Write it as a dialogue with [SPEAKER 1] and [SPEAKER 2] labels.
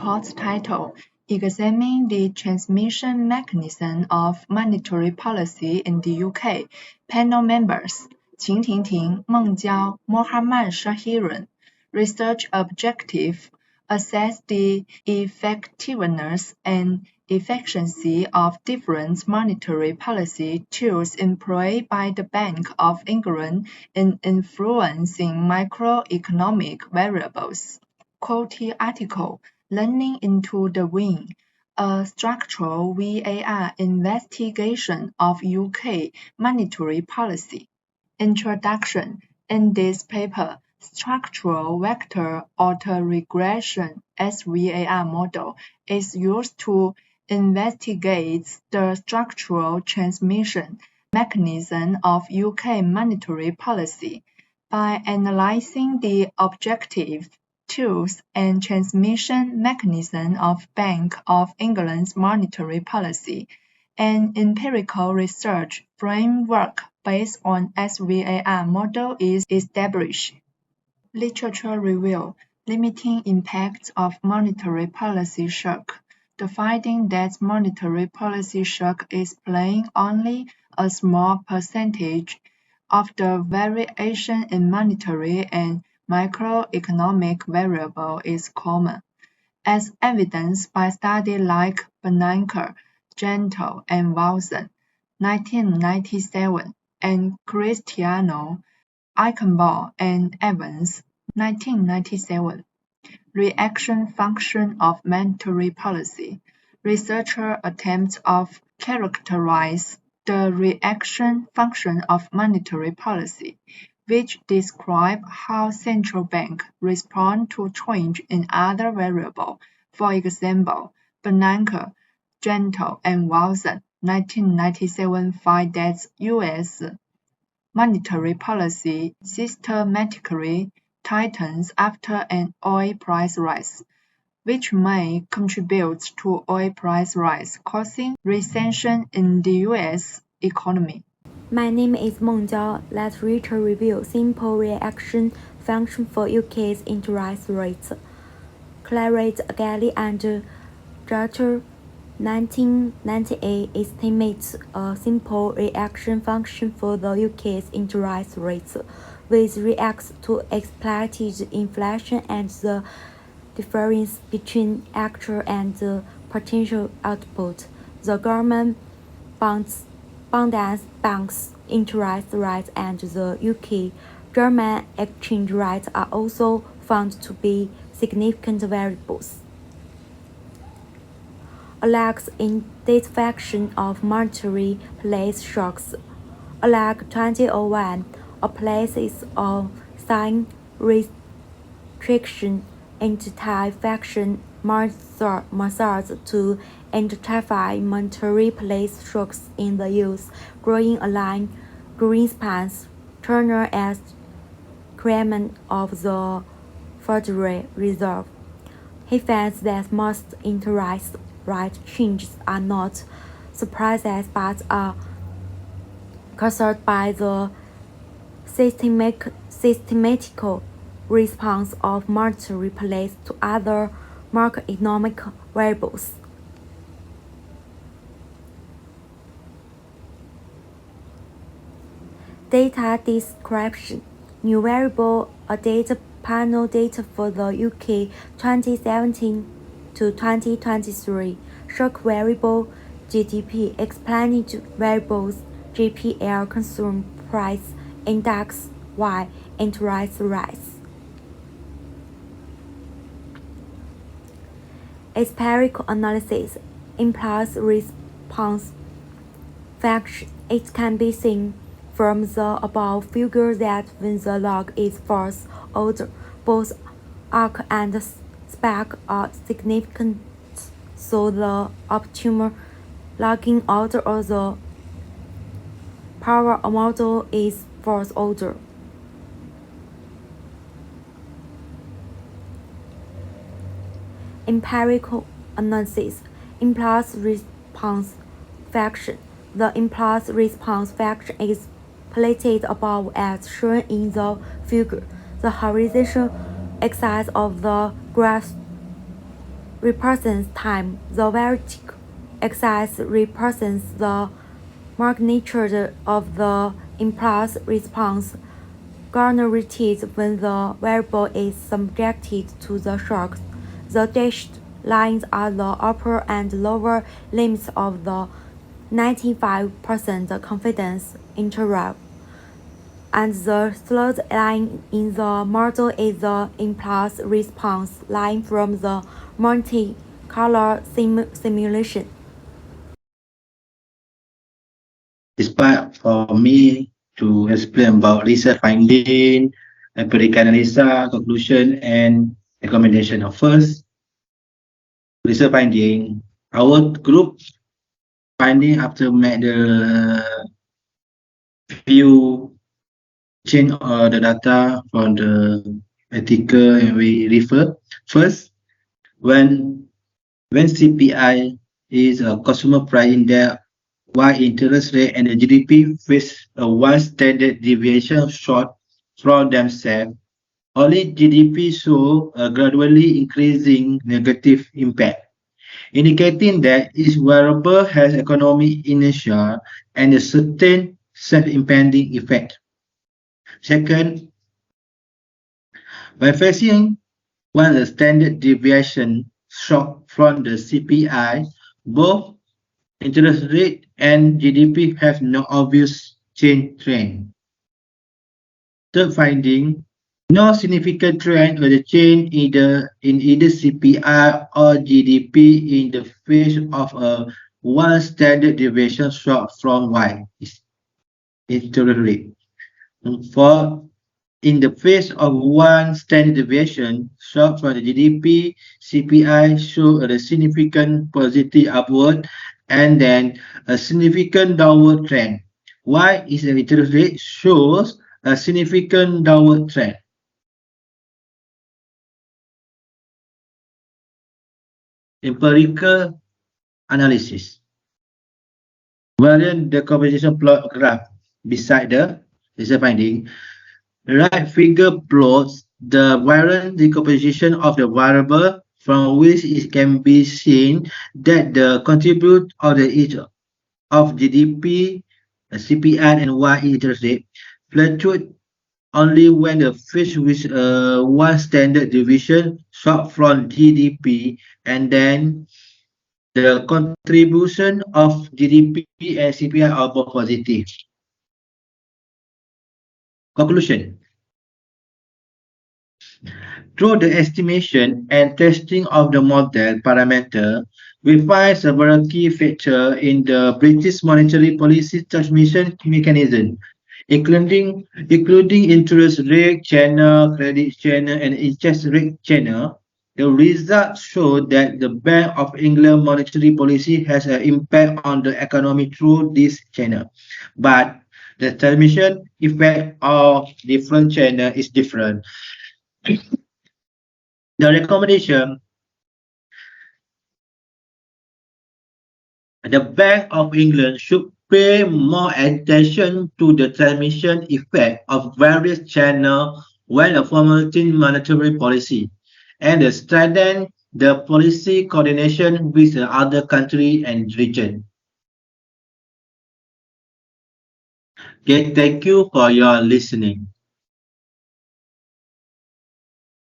[SPEAKER 1] report's title, Examining the Transmission Mechanism of Monetary Policy in the UK. Panel members, 秦婷婷、孟娇、Mohammad Shahirun. Research objective, assess the effectiveness and efficiency of different monetary policy tools employed by the Bank of England in influencing macroeconomic variables. Quote article, Learning into the Wind, a structural VAR investigation of UK monetary policy. Introduction. In this paper, Structural Vector Autoregression (SVAR) model is used to investigate the structural transmission mechanism of UK monetary policy. By analyzing the objective tools and transmission mechanism of Bank of England's monetary policy, an empirical research framework based on SVAR model is established. Literature review, Limiting impacts of monetary policy shock. The finding that monetary policy shock is playing only a small percentage of the variation in monetary and macroeconomic variable is common, as evidenced by studies like Bernanke, Gentle, and Wilson, 1997, and Cristiano, Eichenbaum, and Evans, 1997. Reaction function of monetary policy. Researcher attempts to characterize the reaction function of monetary policy, which describe how central banks respond to change in other variables. For example, Bernanke, Gentle, and Wilson, 1997 find that U.S. monetary policy systematically tightens after an oil price rise, which may contribute to oil price rise, causing recession in the U.S. economy.
[SPEAKER 2] My name is Meng Jiao. Let's read a review. Simple reaction function for UK's interest rates. Claret, Galli, and Drutter, 1998 estimates a simple reaction function for the UK's interest rates, which reacts to expected inflation and the difference between actual and potential output. The government bonds banks interest rates and the UK German exchange rates are also found to be significant variables. A lax identification of monetary policy shocks. Unlike 2001, a places a sign restriction anti-faction methods to identify monetary policy shocks in the use, drawing a line. Greenspan's Turner as chairman of the Federal Reserve. He finds that most interest rate changes are not surprises but are caused by the systematical response of monetary policy to other macroeconomic variables. Data description. New variable, a data panel data for the UK 2017 to 2023. Shock variable, GDP, explanatory variables, GPL, consumer price index, Y, interest rates. Empirical analysis, impulse response function. It can be seen from the above figure that when the log is first order, both arc and spec are significant, so the optimal logging order of the power model is first order. Empirical analysis, impulse response function. The impulse response function is plotted above as shown in the figure. The horizontal axis of the graph represents time. The vertical axis represents the magnitude of the impulse response generated when the variable is subjected to the shock. The dashed lines are the upper and lower limits of the 95% confidence interval, and the third line in the model is the impulse response line from the Monte Carlo simulation.
[SPEAKER 3] It's part for me to explain about research finding, empirical analysis, conclusion, and recommendation. First, research finding. Our group finding after make the view change the data from the article and we refer. First, when CPI is a consumer price index, while interest rate and the GDP face a one standard deviation short from themselves, only GDP show a gradually increasing negative impact, indicating that each variable has economic inertia and a certain self-impending effect. Second, when facing one standard deviation shock from the CPI, both interest rate and GDP have no obvious change trend. Third finding, no significant trend or the change in either CPI or GDP in the face of a one standard deviation shock from Y is interest rate. For in the face of one standard deviation shock from the GDP, CPI show a significant positive upward and then a significant downward trend. Why is the interest rate shows a significant downward trend? Empirical analysis. Variant decomposition plot graph beside the research finding. The right figure plots the variant decomposition of the variable from which it can be seen that the contribute of the each of GDP, CPI, and Y interest rate fluctuate only when the faced with one standard deviation short from GDP, and then the contribution of GDP and CPI are both positive. Conclusion. Through the estimation and testing of the model parameter, we find several key features in the British monetary policy transmission mechanism, including interest rate channel, credit channel, and interest rate channel. The results show that the Bank of England monetary policy has an impact on the economy through this channel, but the transmission effect of different channel is different. The recommendation, the Bank of England should pay more attention to the transmission effect of various channels when formulating monetary policy, and strengthen the policy coordination with the other country and region. Okay, thank you for your listening.